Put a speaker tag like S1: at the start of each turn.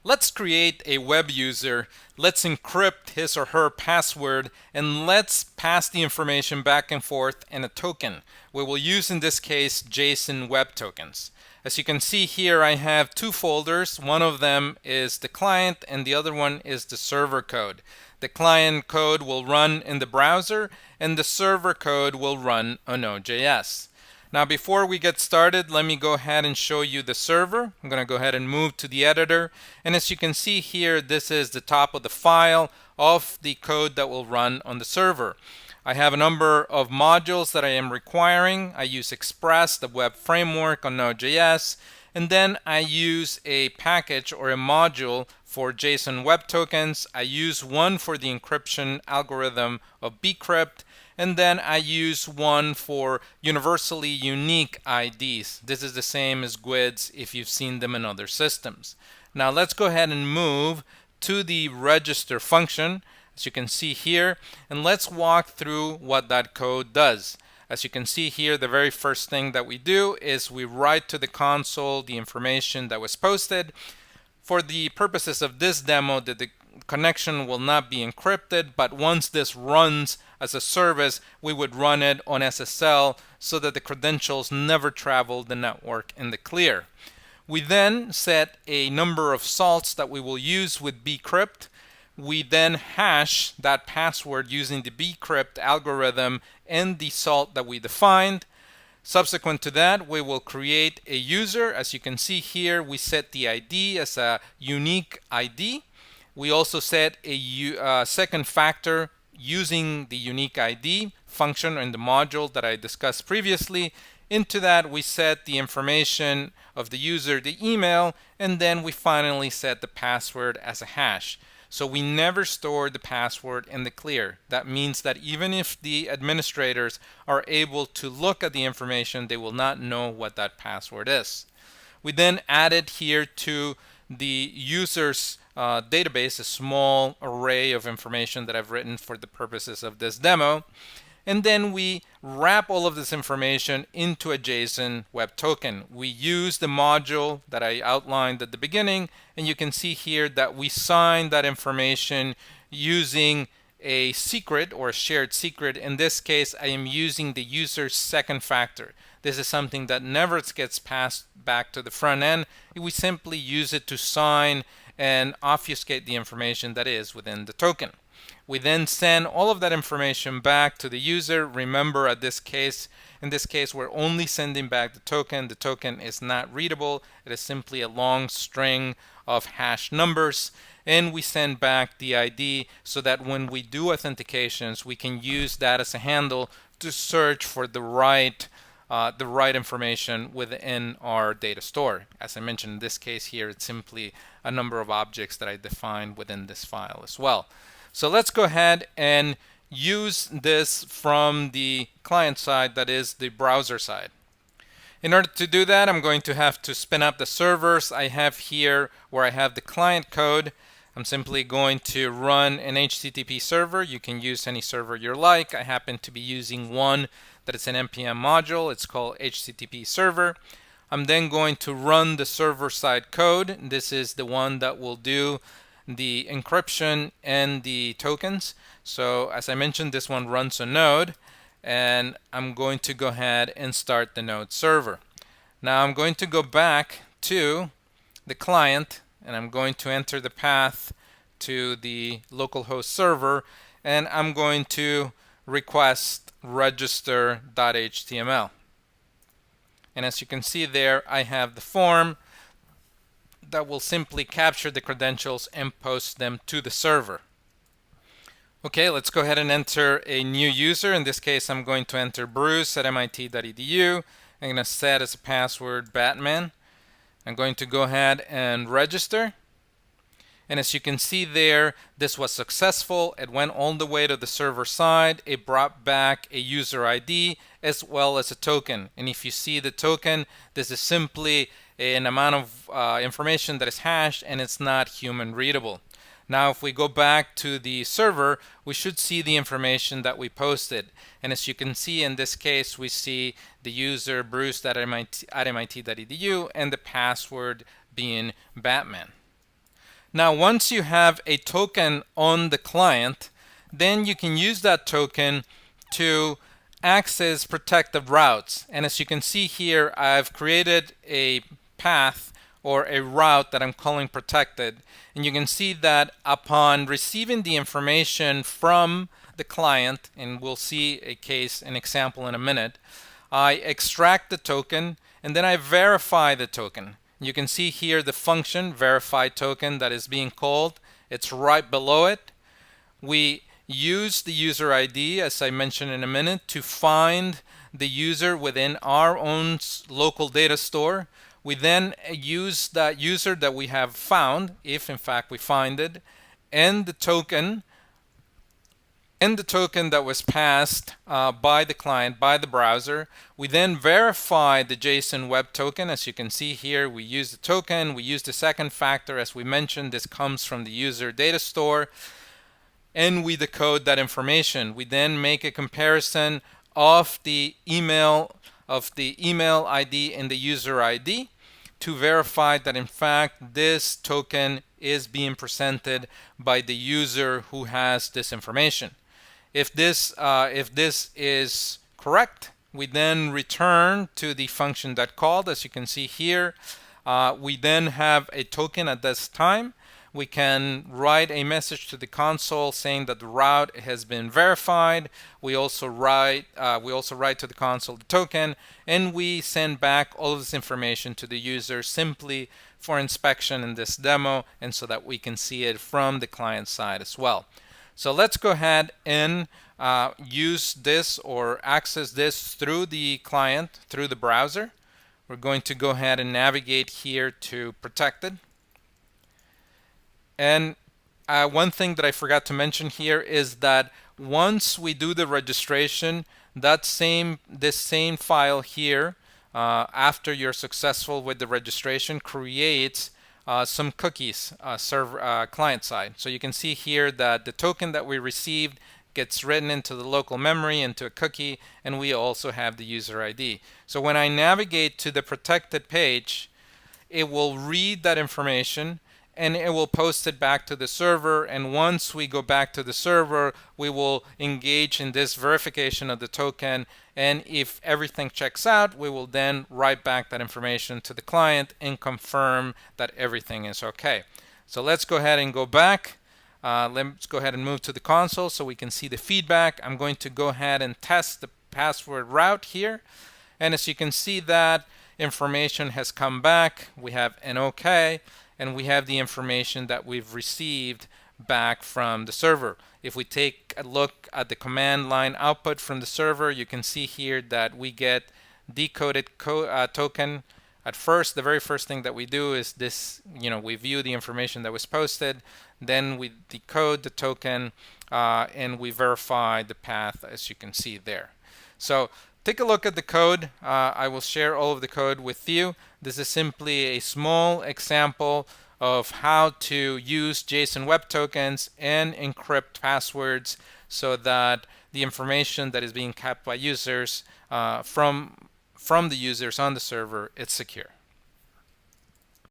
S1: Let's create a web user, let's encrypt his or her password, and let's pass the information back and forth in a token. We will use in this case JSON web tokens. As you can see here, I have two folders. One of them is the client and the other one is the server code. The client code will run in the browser and the server code will run on Node.js. Now before we get started, let me go ahead and show you the server. I'm going to go ahead and move to the editor. And as you can see here, this is the top of the file of the code that will run on the server. I have a number of modules that I am requiring. I use Express, the web framework on Node.js, and then I use a package or a module for JSON web tokens. I use one for the encryption algorithm of BCrypt, and then I use one for universally unique IDs. This is the same as GUIDs if you've seen them in other systems. Now let's go ahead and move to the register function, as you can see here, and let's walk through what that code does. As you can see here, the very first thing that we do is we write to the console the information that was posted. For the purposes of this demo, the connection will not be encrypted, but once this runs as a service, we would run it on SSL so that the credentials never travel the network in the clear. We then set a number of salts that we will use with BCrypt. We then hash that password using the BCrypt algorithm and the salt that we defined. Subsequent to that, we will create a user. As you can see here, we set the ID as a unique ID. We also set a second factor using the unique ID function in the module that I discussed previously. Into that, we set the information of the user, the email, and then we finally set the password as a hash. So we never store the password in the clear. That means that even if the administrators are able to look at the information, they will not know what that password is. We then added here to the user's database a small array of information that I've written for the purposes of this demo. And then we wrap all of this information into a JSON web token. We use the module that I outlined at the beginning, and you can see here that we sign that information using a secret or a shared secret. In this case, I am using the user's second factor. This is something that never gets passed back to the front end. We simply use it to sign and obfuscate the information that is within the token. We then send all of that information back to the user. Remember, in this case, we're only sending back the token. The token is not readable. It is simply a long string of hash numbers. And we send back the ID so that when we do authentications, we can use that as a handle to search for the right information within our data store. As I mentioned, in this case here, it's simply a number of objects that I defined within this file as well. So let's go ahead and use this from the client side, that is the browser side. In order to do that, I'm going to have to spin up the servers I have here where I have the client code. I'm simply going to run an HTTP server. You can use any server you like. I happen to be using one that is an NPM module. It's called HTTP server. I'm then going to run the server side code. This is the one that will do the encryption and the tokens. So as I mentioned, this one runs on Node, and I'm going to go ahead and start the Node server. Now I'm going to go back to the client, and I'm going to enter the path to the localhost server, and I'm going to request register.html. And as you can see there, I have the form that will simply capture the credentials and post them to the server. Okay, let's go ahead and enter a new user. In this case, I'm going to enter Bruce at mit.edu. I'm going to set as a password Batman. I'm going to go ahead and register. And as you can see there, this was successful. It went all the way to the server side. It brought back a user ID as well as a token. And if you see the token, this is simply an amount of information that is hashed and it's not human readable. Now if we go back to the server, we should see the information that we posted. And as you can see in this case, we see the user Bruce at mit.edu and the password being Batman. Now, once you have a token on the client, then you can use that token to access protected routes. And as you can see here, I've created a path or a route that I'm calling protected. And you can see that upon receiving the information from the client, and we'll see an example in a minute, I extract the token and then I verify the token. You can see here the function verify token that is being called. It's right below it. We use the user ID, as I mentioned in a minute, to find the user within our own local data store. We then use that user that we have found, if in fact we find it, and the token that was passed by the client, by the browser. We then verify the JSON web token. As you can see here, we use the token, we use the second factor. As we mentioned, this comes from the user data store, and we decode that information. We then make a comparison of the email ID and the user ID to verify that in fact this token is being presented by the user who has this information. If this is correct, we then return to the function that called. As you can see here, we then have a token at this time. We can write a message to the console saying that the route has been verified. We also write to the console the token, and we send back all of this information to the user simply for inspection in this demo, and so that we can see it from the client side as well. So let's go ahead and use this or access this through the client, through the browser. We're going to go ahead and navigate here to protected. And one thing that I forgot to mention here is that once we do the registration, this same file here, after you're successful with the registration, creates some cookies client side. So you can see here that the token that we received gets written into the local memory, into a cookie, and we also have the user ID. So when I navigate to the protected page, it will read that information and it will post it back to the server. And once we go back to the server, we will engage in this verification of the token. And if everything checks out, we will then write back that information to the client and confirm that everything is okay. So let's go ahead and go back. Let's go ahead and move to the console so we can see the feedback. I'm going to go ahead and test the password route here. And as you can see, that information has come back. We have an OK. And we have the information that we've received back from the server. If we take a look at the command line output from the server, you can see here that we get decoded token. At first, the very first thing that we do is this, we view the information that was posted, then we decode the token, and we verify the path, as you can see there. So take a look at the code. I will share all of the code with you. This is simply a small example of how to use JSON web tokens and encrypt passwords so that the information that is being kept by users from the users on the server is secure.